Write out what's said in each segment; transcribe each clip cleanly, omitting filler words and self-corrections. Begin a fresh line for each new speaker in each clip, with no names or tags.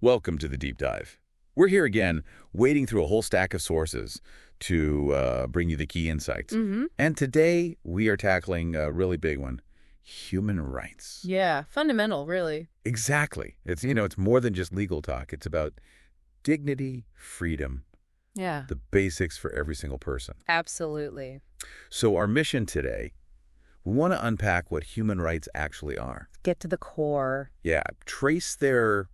Welcome to the Deep Dive. We're here again, wading through a whole stack of sources to bring you the key insights. And today, we are tackling a really big one, human rights.
Yeah, fundamental, really.
Exactly. It's more than just legal talk. It's about dignity, freedom, the basics for every single person.
Absolutely.
So our mission today, we want to unpack what human rights actually are.
Get to the core.
Yeah, trace their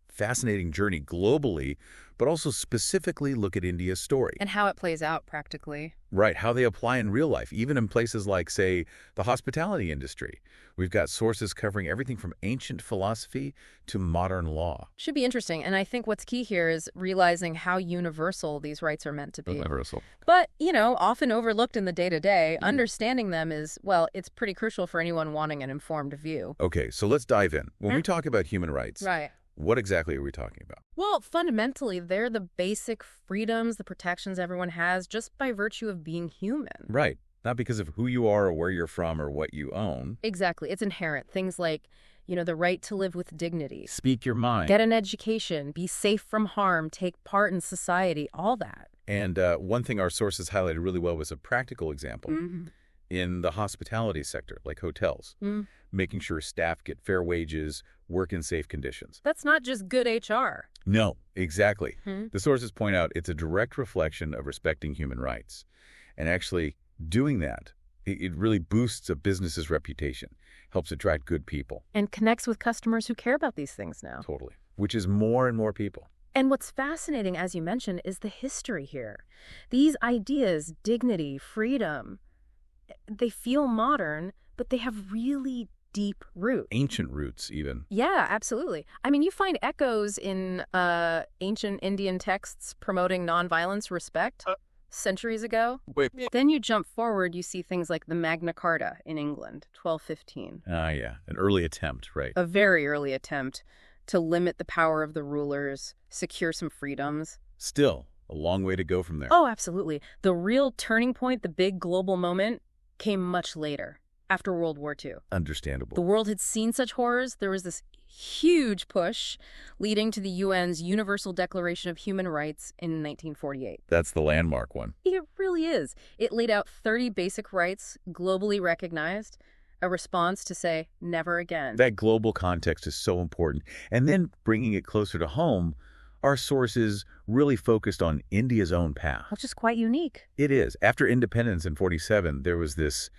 fascinating journey globally, but also specifically look at India's story.
And how it plays out practically.
Right, how they apply in real life, even in places like, say, the hospitality industry. We've got sources covering everything from ancient philosophy to modern law.
Should be interesting. And I think what's key here is realizing how universal these rights are meant to be.
Universal.
But, often overlooked in the day-to-day, understanding them is, well, it's pretty crucial for anyone wanting an informed view.
Okay, so let's dive in. When we talk about human rights,
Right.
what exactly are we talking about?
Well, fundamentally, they're the basic freedoms, the protections everyone has just by virtue of being human.
Right. Not because of who you are or where you're from or what you own.
Exactly. It's inherent. Things like, the right to live with dignity.
Speak your mind.
Get an education, be safe from harm, take part in society, all that.
And one thing our sources highlighted really well was a practical example. In the hospitality sector, like hotels, making sure staff get fair wages, work in safe conditions.
That's not just good HR.
No, exactly. The sources point out it's a direct reflection of respecting human rights. And actually doing that, it really boosts a business's reputation, helps attract good people.
And connects with customers who care about these things now.
Totally. Which is more and more people.
And what's fascinating, as you mentioned, is the history here. These ideas, dignity, freedom, they feel modern, but they have really deep roots.
Ancient roots, even.
Yeah, absolutely. I mean, you find echoes in ancient Indian texts promoting nonviolence, respect, centuries ago.
Wait.
Then you jump forward, you see things like the Magna Carta in England, 1215.
Yeah. An early attempt, right.
A very early attempt to limit the power of the rulers, secure some freedoms.
Still, a long way to go from there.
Oh, absolutely. The real turning point, the big global moment, came much later, after World War II.
Understandable.
The world had seen such horrors. There was this huge push leading to the UN's Universal Declaration of Human Rights in 1948.
That's the landmark one.
It really is. It laid out 30 basic rights, globally recognized, a response to say, never again.
That global context is so important. And then bringing it closer to home, our sources really focused on India's own path.
Which is quite unique.
It is. After independence in 47, there was this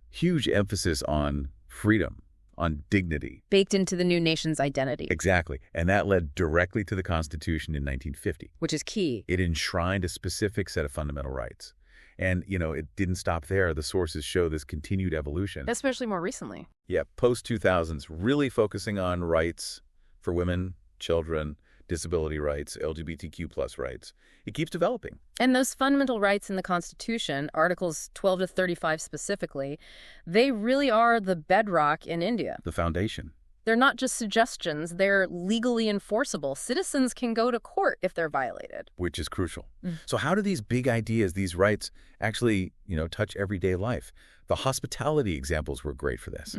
huge emphasis on freedom, on dignity.
Baked into the new nation's identity.
Exactly. And that led directly to the Constitution in 1950.
Which is key.
It enshrined a specific set of fundamental rights. And, it didn't stop there. The sources show this continued evolution.
Especially more recently.
Yeah, post-2000s, really focusing on rights for women, children, disability rights, LGBTQ+ rights. It keeps developing.
And those fundamental rights in the Constitution, Articles 12 to 35 specifically, they really are the bedrock in India.
The foundation.
They're not just suggestions, they're legally enforceable. Citizens can go to court if they're violated.
Which is crucial. So how do these big ideas, these rights, actually, touch everyday life? The hospitality examples were great for this.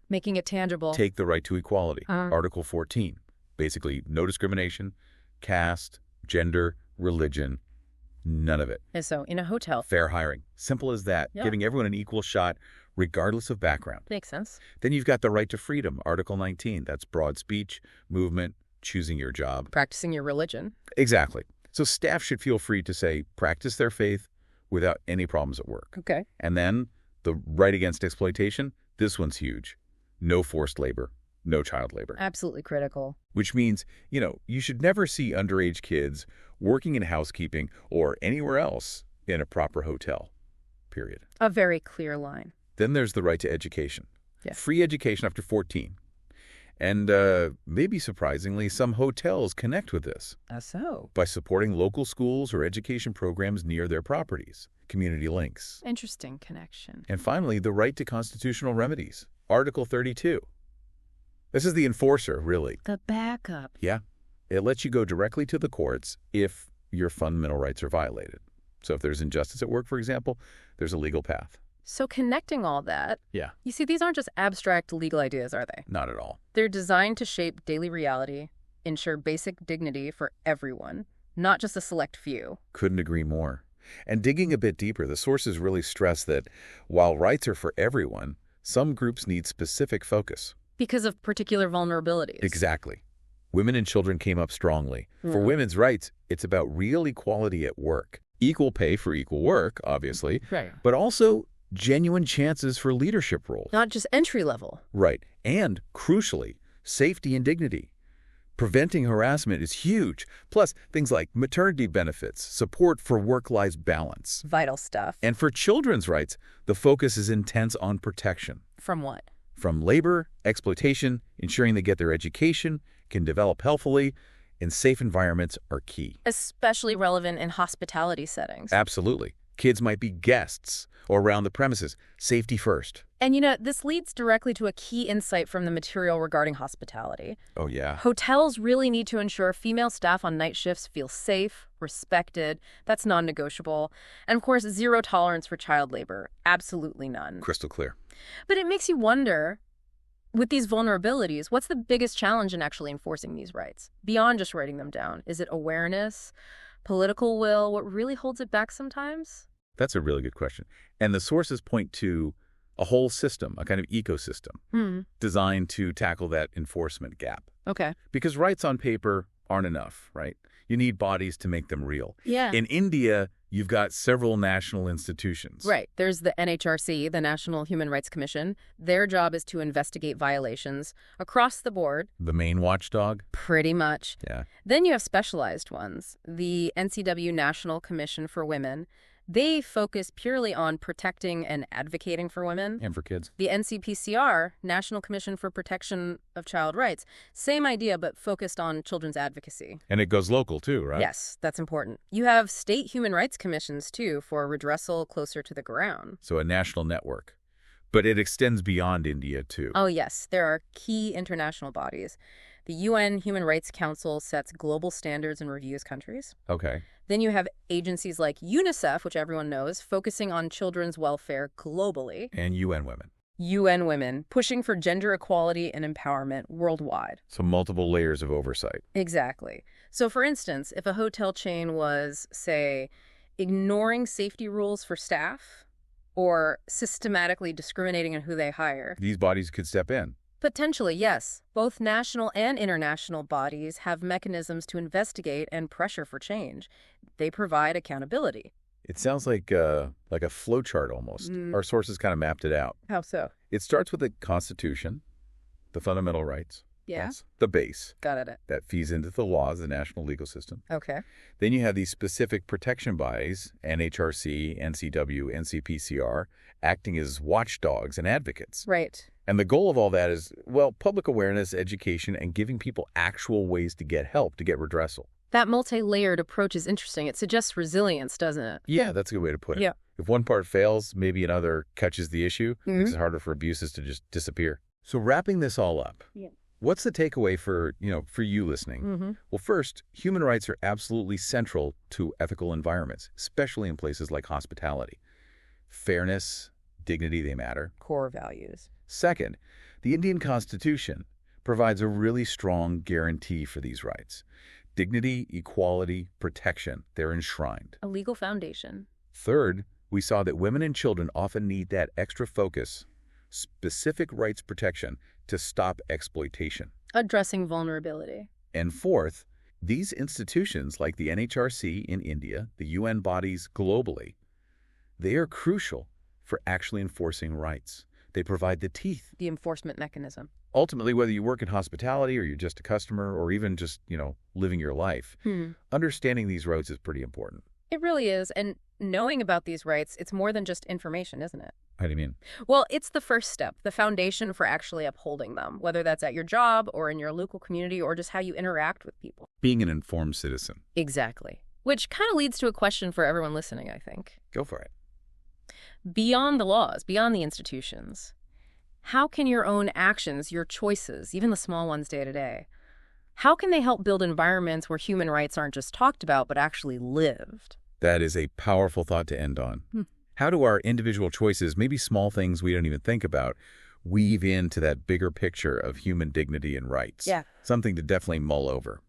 Making it tangible.
Take the right to equality, Article 14. Basically, no discrimination, caste, gender, religion, none of it.
And so, in a hotel.
Fair hiring. Simple as that.
Yeah.
Giving everyone an equal shot, regardless of background.
Makes sense.
Then you've got the right to freedom, Article 19. That's broad speech, movement, choosing your job.
Practicing your religion.
Exactly. So staff should feel free to, say, practice their faith without any problems at work.
Okay.
And then the right against exploitation, this one's huge. No forced labor. No child labor.
Absolutely critical.
Which means, you should never see underage kids working in housekeeping or anywhere else in a proper hotel, period.
A very clear line.
Then there's the right to education.
Yeah.
Free education after 14. And maybe surprisingly, some hotels connect with this.
So?
By supporting local schools or education programs near their properties. Community links.
Interesting connection.
And finally, the right to constitutional remedies. Article 32. This is the enforcer, really.
The backup.
Yeah. It lets you go directly to the courts if your fundamental rights are violated. So if there's injustice at work, for example, there's a legal path.
So connecting all that,
Yeah.
you see, these aren't just abstract legal ideas, are they?
Not at all.
They're designed to shape daily reality, ensure basic dignity for everyone, not just a select few.
Couldn't agree more. And digging a bit deeper, the sources really stress that while rights are for everyone, some groups need specific focus.
Because of particular vulnerabilities.
Exactly. Women and children came up strongly. For women's rights, it's about real equality at work. Equal pay for equal work, obviously,
Right.
but also genuine chances for leadership roles.
Not just entry level.
Right. And, crucially, safety and dignity. Preventing harassment is huge. Plus, things like maternity benefits, support for work-life balance.
Vital stuff.
And for children's rights, the focus is intense on protection.
From what?
From labor, exploitation, ensuring they get their education, can develop healthfully, and safe environments are key.
Especially relevant in hospitality settings.
Absolutely. Kids might be guests or around the premises. Safety first.
And you know, this leads directly to a key insight from the material regarding hospitality.
Oh, yeah.
Hotels really need to ensure female staff on night shifts feel safe, respected. That's non-negotiable. And of course, zero tolerance for child labor. Absolutely none.
Crystal clear.
But it makes you wonder, with these vulnerabilities, what's the biggest challenge in actually enforcing these rights? Beyond just writing them down. Is it awareness, political will? What really holds it back sometimes?
That's a really good question. And the sources point to a whole system, a kind of ecosystem, designed to tackle that enforcement gap.
Okay.
Because rights on paper aren't enough, right? You need bodies to make them real.
Yeah.
In India, you've got several national institutions.
Right. There's the NHRC, the National Human Rights Commission. Their job is to investigate violations across the board.
The main watchdog?
Pretty much.
Yeah.
Then you have specialized ones. The NCW National Commission for Women. They focus purely on protecting and advocating for women.
And for kids.
The NCPCR, National Commission for Protection of Child Rights, same idea but focused on children's advocacy.
And it goes local too, right?
Yes, that's important. You have state human rights commissions too for redressal closer to the ground.
So a national network. But it extends beyond India too.
Oh yes, there are key international bodies. The UN Human Rights Council sets global standards and reviews countries.
Okay.
Then you have agencies like UNICEF, which everyone knows, focusing on children's welfare globally.
And UN Women.
UN Women, pushing for gender equality and empowerment worldwide.
So multiple layers of oversight.
Exactly. So for instance, if a hotel chain was, say, ignoring safety rules for staff or systematically discriminating on who they hire.
These bodies could step in.
Potentially, yes. Both national and international bodies have mechanisms to investigate and pressure for change. They provide accountability.
It sounds like a flowchart almost. Our sources kind of mapped it out.
How so?
It starts with the Constitution, the fundamental rights.
Yeah.
That's the base.
Got it.
That feeds into the laws, the national legal system.
Okay.
Then you have these specific protection bodies, NHRC, NCW, NCPCR, acting as watchdogs and advocates.
Right.
And the goal of all that is, well, public awareness, education, and giving people actual ways to get help, to get redressal.
That multi-layered approach is interesting. It suggests resilience, doesn't it?
Yeah, that's a good way to put it.
Yeah.
If one part fails, maybe another catches the issue. Makes it harder for abuses to just disappear. So wrapping this all up, what's the takeaway for you listening? Well, first, human rights are absolutely central to ethical environments, especially in places like hospitality. Fairness, dignity, they matter.
Core values.
Second, the Indian Constitution provides a really strong guarantee for these rights. Dignity, equality, protection, they're enshrined.
A legal foundation.
Third, we saw that women and children often need that extra focus, specific rights protection to stop exploitation.
Addressing vulnerability.
And fourth, these institutions like the NHRC in India, the UN bodies globally, they are crucial for actually enforcing rights. They provide the teeth.
The enforcement mechanism.
Ultimately, whether you work in hospitality or you're just a customer or even just, living your life, understanding these rights is pretty important.
It really is. And knowing about these rights, it's more than just information, isn't it?
How do you mean?
Well, it's the first step, the foundation for actually upholding them, whether that's at your job or in your local community or just how you interact with people.
Being an informed citizen.
Exactly. Which kind of leads to a question for everyone listening, I think.
Go for it.
Beyond the laws, beyond the institutions, how can your own actions, your choices, even the small ones day to day, how can they help build environments where human rights aren't just talked about, but actually lived?
That is a powerful thought to end on. How do our individual choices, maybe small things we don't even think about, weave into that bigger picture of human dignity and rights?
Yeah.
Something to definitely mull over.